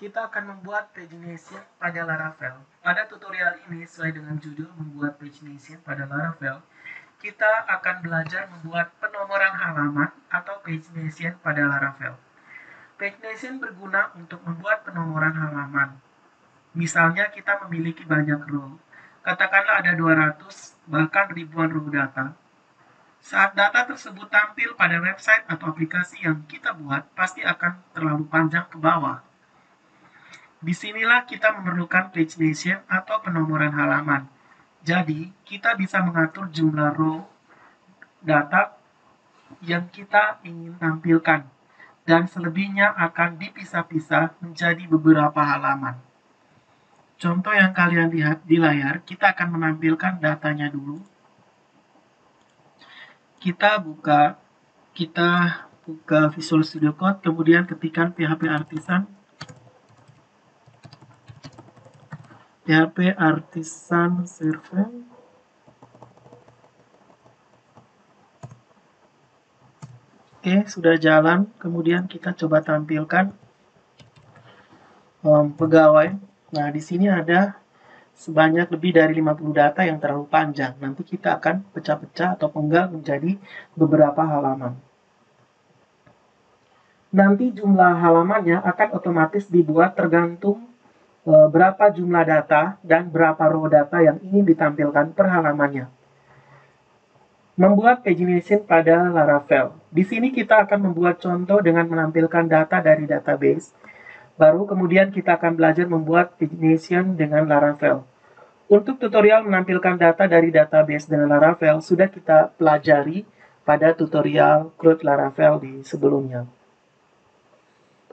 kita akan membuat pagination pada Laravel. Pada tutorial ini, sesuai dengan judul membuat pagination pada Laravel, kita akan belajar membuat penomoran halaman atau pagination pada Laravel. Pagination berguna untuk membuat penomoran halaman. Misalnya kita memiliki banyak row, katakanlah ada 200 bahkan ribuan row data. Saat data tersebut tampil pada website atau aplikasi yang kita buat, pasti akan terlalu panjang ke bawah. Disinilah kita memerlukan pagination atau penomoran halaman. Jadi, kita bisa mengatur jumlah row data yang kita ingin tampilkan, dan selebihnya akan dipisah-pisah menjadi beberapa halaman. Contoh yang kalian lihat di layar, kita akan menampilkan datanya dulu. Kita buka Visual Studio Code, kemudian ketikkan PHP Artisan Server. Oke, sudah jalan. Kemudian kita coba tampilkan pegawai. Nah, di sini ada sebanyak lebih dari 50 data yang terlalu panjang. Nanti kita akan pecah-pecah atau penggal menjadi beberapa halaman. Nanti jumlah halamannya akan otomatis dibuat tergantung berapa jumlah data dan berapa row data yang ingin ditampilkan per halamannya. Membuat pagination pada Laravel. Di sini kita akan membuat contoh dengan menampilkan data dari database. Baru kemudian kita akan belajar membuat pagination dengan Laravel. Untuk tutorial menampilkan data dari database dengan Laravel sudah kita pelajari pada tutorial CRUD Laravel di sebelumnya.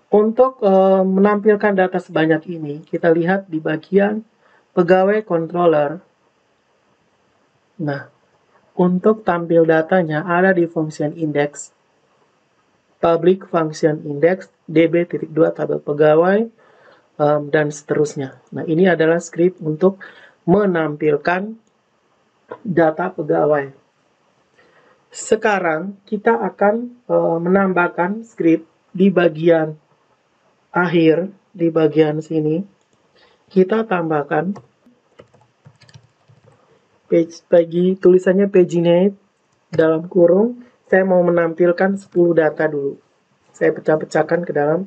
Untuk menampilkan data sebanyak ini, kita lihat di bagian pegawai controller. Nah, untuk tampil datanya ada di function index, public function index, db.2 tabel pegawai, dan seterusnya. Nah, ini adalah script untuk menampilkan data pegawai. Sekarang kita akan menambahkan script di bagian akhir, di bagian sini. Kita tambahkan tulisannya paginate dalam kurung. Saya mau menampilkan 10 data dulu. Saya pecah-pecahkan ke dalam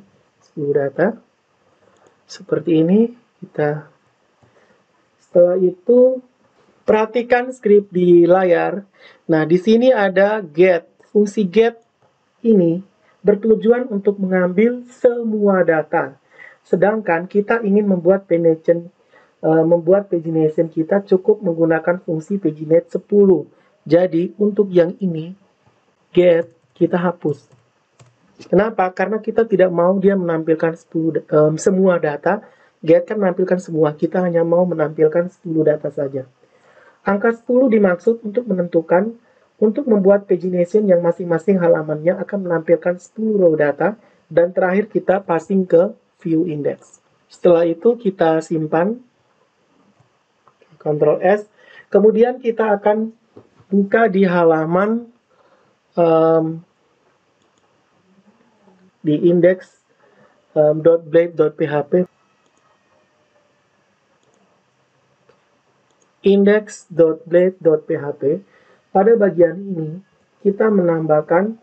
10 data. Seperti ini. Setelah itu perhatikan script di layar. Nah, di sini ada get. Fungsi get ini bertujuan untuk mengambil semua data. Sedangkan kita ingin membuat pagination kita cukup menggunakan fungsi paginate 10. Jadi, untuk yang ini, get, kita hapus. Kenapa? Karena kita tidak mau dia menampilkan semua data. Get kan menampilkan semua. Kita hanya mau menampilkan 10 data saja. Angka 10 dimaksud untuk menentukan untuk membuat pagination yang masing-masing halamannya akan menampilkan 10 row data. Dan terakhir kita passing ke view index. Setelah itu kita simpan. Ctrl S. Kemudian kita akan buka di halaman di index.blade.php. Index.blade.php. Pada bagian ini kita menambahkan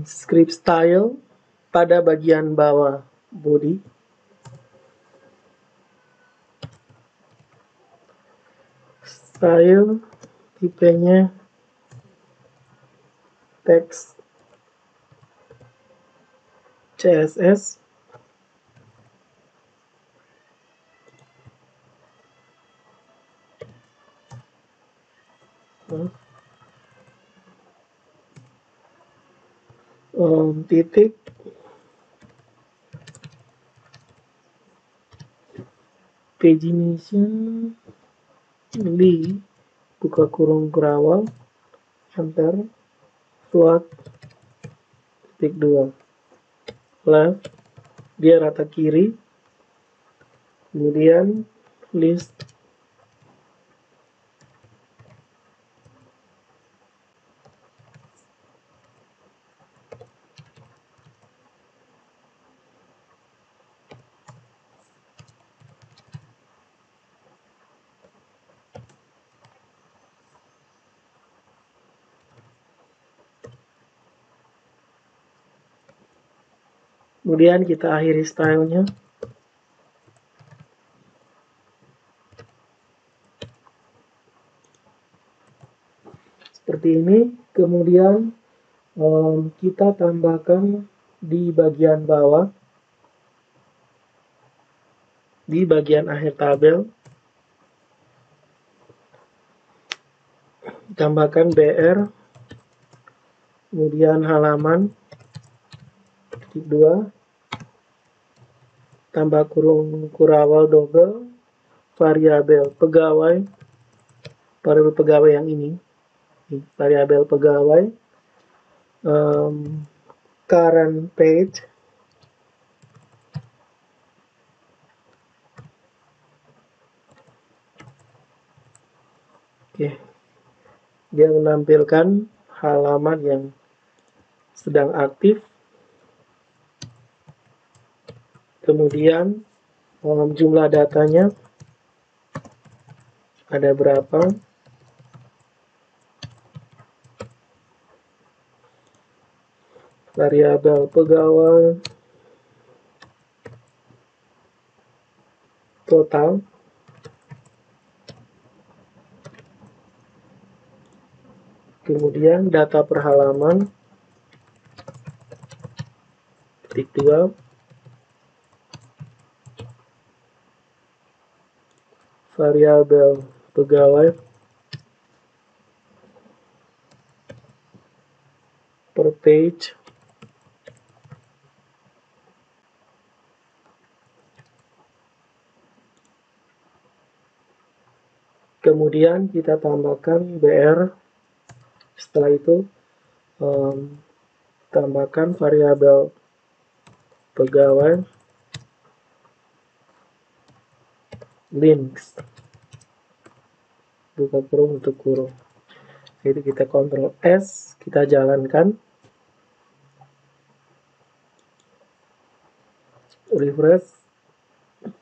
script style pada bagian bawah body. Style tipenya text CSS. Titik pagination li buka kurung kerawal enter float titik 2 left dia rata kiri, kemudian list Kemudian kita akhiri stylenya. Seperti ini. Kemudian kita tambahkan di bagian bawah, di bagian akhir tabel, tambahkan BR, kemudian halaman, titik 2, tambah kurung kurawal double, variabel pegawai yang ini, variabel pegawai, current page, oke, dia menampilkan halaman yang sedang aktif. Kemudian jumlah datanya ada berapa, variabel pegawai total, kemudian data per halaman, titik 2, variabel pegawai per page, kemudian kita tambahkan BR. Setelah itu tambahkan variabel pegawai links, buka kurung, tutup kurung. Jadi kita Ctrl S, kita jalankan, refresh.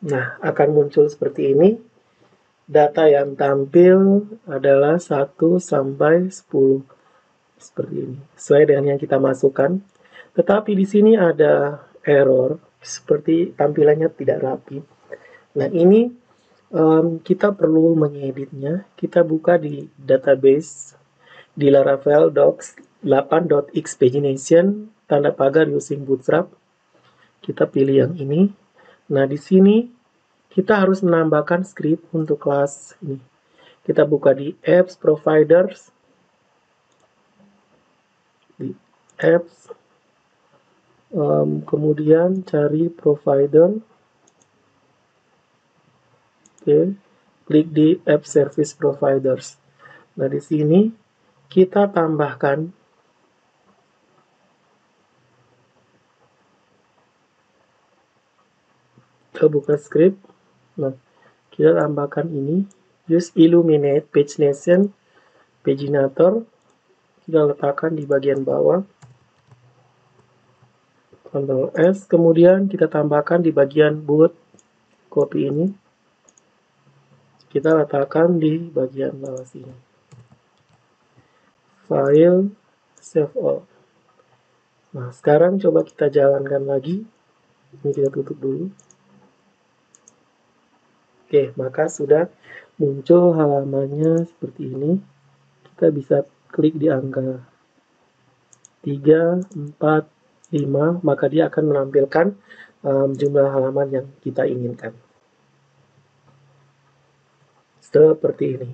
Nah, akan muncul seperti ini. Data yang tampil adalah 1 sampai 10. Seperti ini, sesuai dengan yang kita masukkan. Tetapi di sini ada error, seperti tampilannya tidak rapi. Nah, ini kita perlu mengeditnya. Kita buka di database di Laravel docs 8.x pagination tanda pagar using bootstrap. Kita pilih yang ini. Nah, di sini kita harus menambahkan script untuk kelas ini. Kita buka di apps providers, di apps, kemudian cari provider. Oke, klik di app service providers. Nah, di sini kita tambahkan kita buka script. Nah, kita tambahkan ini, use illuminate pagination, paginator. Kita letakkan di bagian bawah, Ctrl S, kemudian kita tambahkan di bagian boot, copy ini, kita letakkan di bagian bawah sini. File, save all. Nah, sekarang coba kita jalankan lagi. Ini kita tutup dulu. Oke, maka sudah muncul halamannya seperti ini. Kita bisa klik di angka 3, 4, 5, maka dia akan menampilkan jumlah halaman yang kita inginkan. Seperti ini.